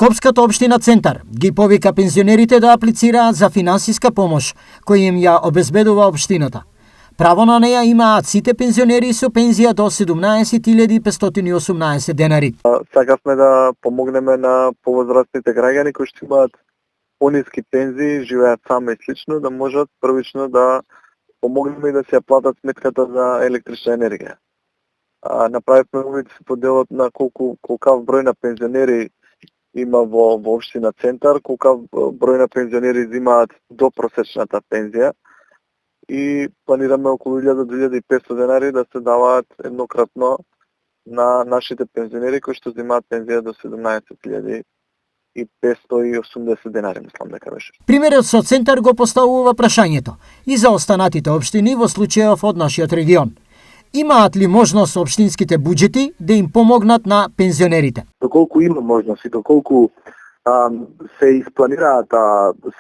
Скопската општина Центар ги повика пензионерите да аплицираат за финансиска помош која им ја обезбедува општината. Право на неја имаат сите пензионери со пензија до 17.518 денари. Сакавме да помогнеме на повозрастните граѓани кои што имаат пониски пензии, живеат сами и слично, да можат првично да помогнеме и да се ја платат сметката за електрична енергија. Направивме увид се поделот на колкав број на пензионери има во општина Центар, колкав број на пензионери земаат до просечната пензија и планираме околу 1000-2500 денари да се даваат еднократно на нашите пензионери кои што земаат пензија до 17.580 денари, мислам дека беше. Примерот со Центар го поставува прашањето и за останатите општини во случајов од нашиот регион. Имаат ли можност општинските буџети да им помогнат на пензионерите? Доколку има можност и доколку се испланираат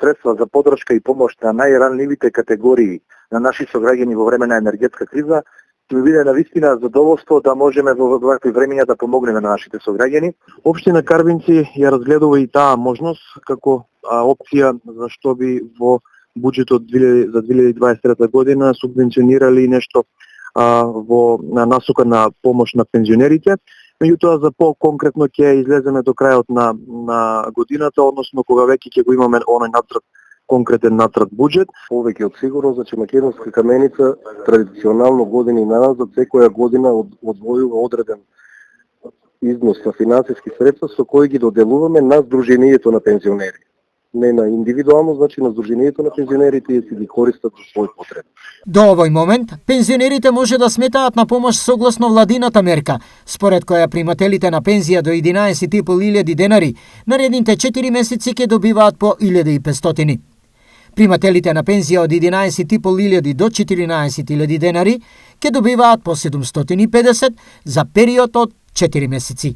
средства за поддршка и помош на најранливите категории на наши сограѓани во време на енергетска криза, ќе ми биде навистина задоволство да можеме во вакви времиња да помогнеме на нашите сограѓани. Општина Карвинци ја разгледува и таа можност како опција за што би во буџетот за 2023 година субвенционирали нешто во насока на помош на пензионерите. Меѓутоа за по-конкретно ќе излеземе до крајот на годината, односно кога веќе ќе го имаме оној конкретен натрат буџет. Повеќе од сигурно, значи Македонска каменица традиционално години назад секоја година одвојува одреден износ на финансиски средства со кои ги доделуваме на Сдруженијето на пензионери. Не на индивидуално, значи на Сдруженијето на пензионерите и си ги користат за свој потреб. До овој момент, пензионерите може да сметаат на помош согласно владината мерка, според која примателите на пензија до 11.500 денари наредните 4 месеци ќе добиваат по 1500. Примателите на пензија од 11.500 до 14.000 денари ќе добиваат по 750 за период од 4 месеци.